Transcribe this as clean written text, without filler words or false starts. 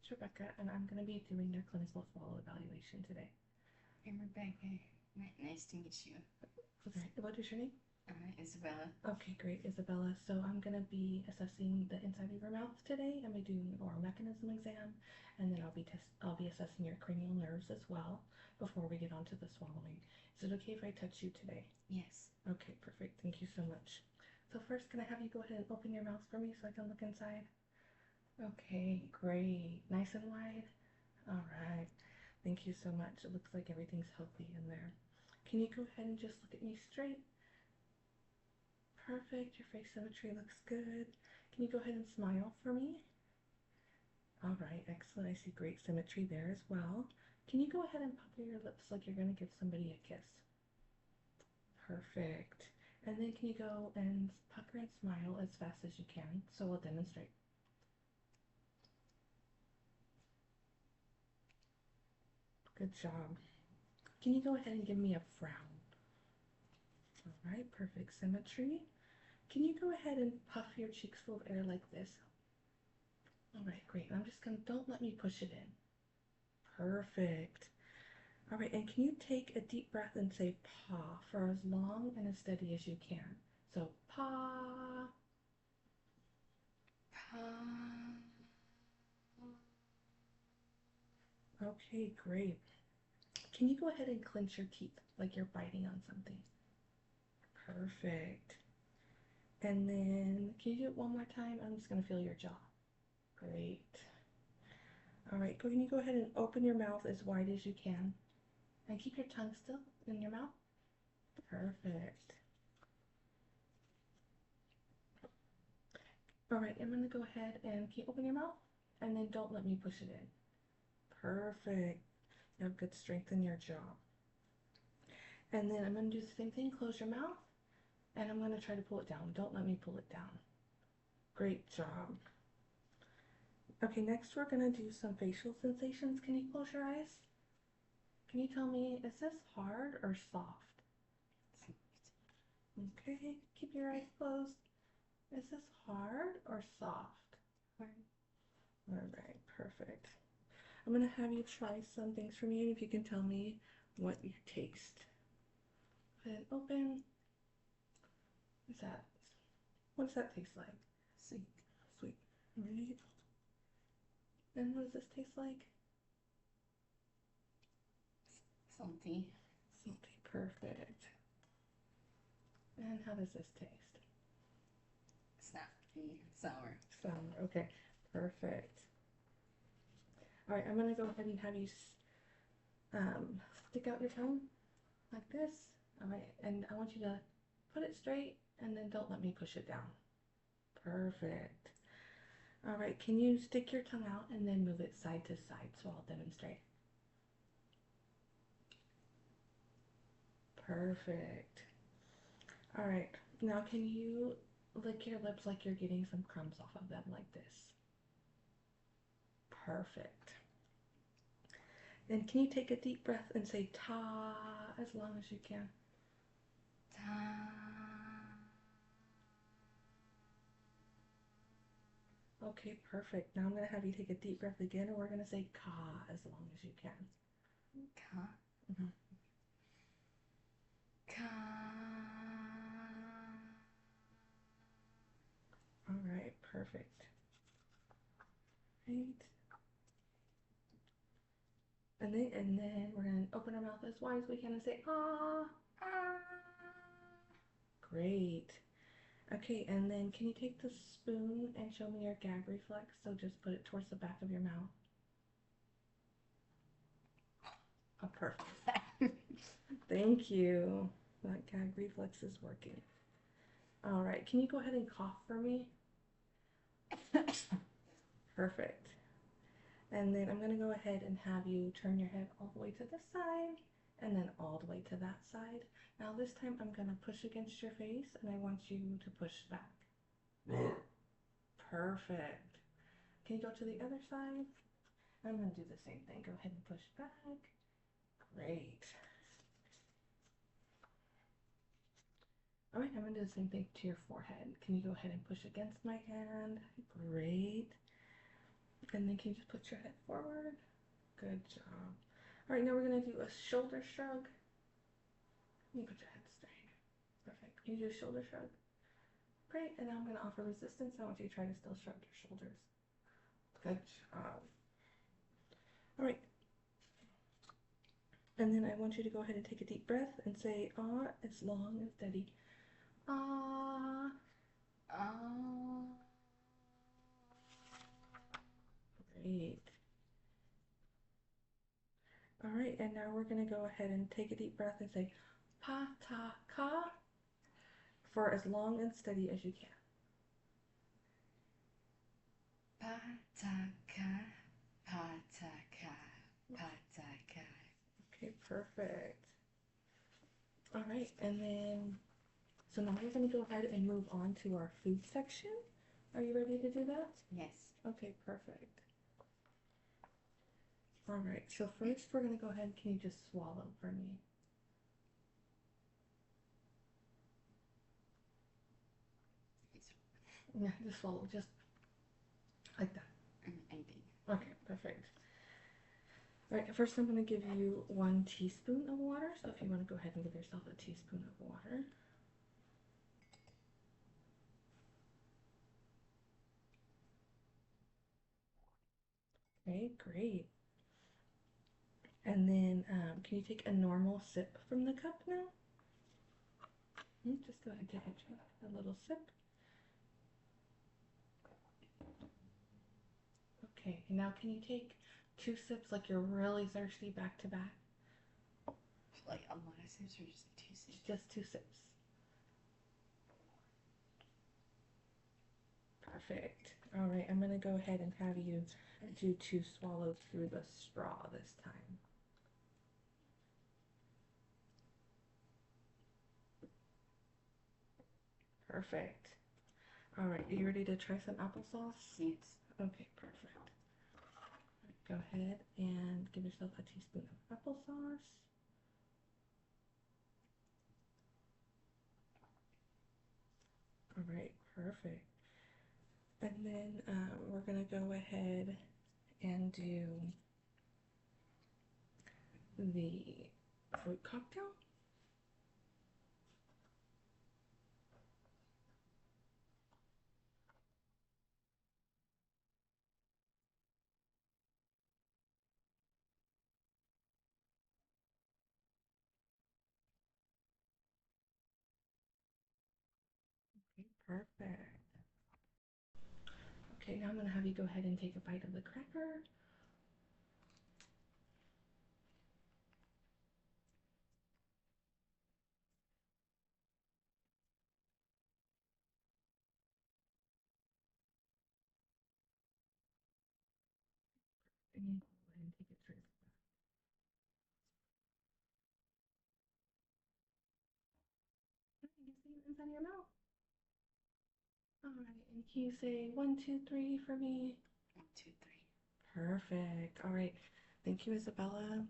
It's Rebecca, and I'm going to be doing your clinical swallow evaluation today. I'm Rebecca. Nice to meet you. Okay, what is your name? Isabella. Okay, great, Isabella. So I'm going to be assessing the inside of your mouth today. I'm going to be doing an oral mechanism exam, and then I'll be assessing your cranial nerves as well before we get on to the swallowing. Is it okay if I touch you today? Yes. Okay, perfect. Thank you so much. So first, can I have you go ahead and open your mouth for me so I can look inside? Okay, great. Nice and wide? All right. Thank you so much. It looks like everything's healthy in there. Can you go ahead and just look at me straight? Perfect. Your face symmetry looks good. Can you go ahead and smile for me? All right, excellent. I see great symmetry there as well. Can you go ahead and pucker your lips like you're going to give somebody a kiss? Perfect. And then can you go and pucker and smile as fast as you can? So we'll demonstrate. Good job. Can you go ahead and give me a frown? All right, perfect symmetry. Can you go ahead and puff your cheeks full of air like this? All right, great. I'm just gonna, don't let me push it in. Perfect. All right, and can you take a deep breath and say paw for as long and as steady as you can? So paw. Okay, great. Can you go ahead and clench your teeth like you're biting on something? Perfect. And then can you do it one more time? I'm just gonna feel your jaw. Great. All right, can you go ahead and open your mouth as wide as you can? And keep your tongue still in your mouth. Perfect. All right, I'm gonna go ahead and can you open your mouth? And then don't let me push it in. Perfect. You have good strength in your jaw. And then I'm gonna do the same thing, close your mouth, and I'm gonna try to pull it down. Don't let me pull it down. Great job. Okay, next we're gonna do some facial sensations. Can you close your eyes? Can you tell me, is this hard or soft? Okay, keep your eyes closed. Is this hard or soft? Hard. All right, perfect. I'm gonna have you try some things for me, and if you can tell me what you taste. Go ahead, open. What's that? What does that taste like? Sweet. Sweet. Right. And what does this taste like? Salty. Salty. Perfect. And how does this taste? Snappy. Sour. Sour. Okay. Perfect. All right, I'm gonna go ahead and have you stick out your tongue like this. All right, and I want you to put it straight and then don't let me push it down. Perfect. All right, can you stick your tongue out and then move it side to side so I'll demonstrate? Perfect. All right, now can you lick your lips like you're getting some crumbs off of them like this? Perfect. And can you take a deep breath and say ta as long as you can? Ta. Okay, perfect. Now I'm going to have you take a deep breath again, and we're going to say ka as long as you can. Ka. Mhm. Ka. All right, perfect. Right. And then we're going to open our mouth as wide as we can and say ah. Ah. Great. Okay, and then can you take the spoon and show me your gag reflex? So just put it towards the back of your mouth. Oh, perfect. Thank you. That gag reflex is working. All right, can you go ahead and cough for me? Perfect. And then I'm going to go ahead and have you turn your head all the way to this side and then all the way to that side. Now this time I'm going to push against your face and I want you to push back. Perfect. Can you go to the other side? I'm going to do the same thing. Go ahead and push back. Great. All right, I'm going to do the same thing to your forehead. Can you go ahead and push against my hand? Great. And then can you just put your head forward? Good job. All right, now we're gonna do a shoulder shrug. You put your head straight. Perfect. Can you do a shoulder shrug? Great. And now I'm gonna offer resistance. I want you to try to still shrug your shoulders. Good job. All right. And then I want you to go ahead and take a deep breath and say ah as long and steady. Ah. Great. All right, and now we're gonna go ahead and take a deep breath and say pa ta ka for as long and steady as you can. Pataka, pataka, pataka. Okay, perfect. All right, and then so now we're gonna go ahead and move on to our food section. Are you ready to do that? Yes. Okay, perfect. All right, so first we're gonna go ahead. Can you just swallow for me? Yeah, just swallow, just like that. I think. Okay, perfect. All right, first I'm going to give you 1 teaspoon of water. So if you want to go ahead and give yourself a teaspoon of water. Okay, great. And then can you take a normal sip from the cup now? Just go ahead and take a little sip. Okay, and now can you take 2 sips like you're really thirsty back to back? Like a lot of sips or just like 2 sips? Just 2 sips. Perfect. All right, I'm going to go ahead and have you do 2 swallows through the straw this time. Perfect. All right, are you ready to try some applesauce? Yes. Okay, perfect. Go ahead and give yourself a teaspoon of applesauce. All right, perfect. And then we're gonna go ahead and do the fruit cocktail. Okay, perfect. Okay, now I'm gonna have you go ahead and take a bite of the cracker. And then go ahead and take a drink. You see it inside your mouth. All right, and can you say 1, 2, 3 for me? 1, 2, 3. Perfect. All right. Thank you, Isabella.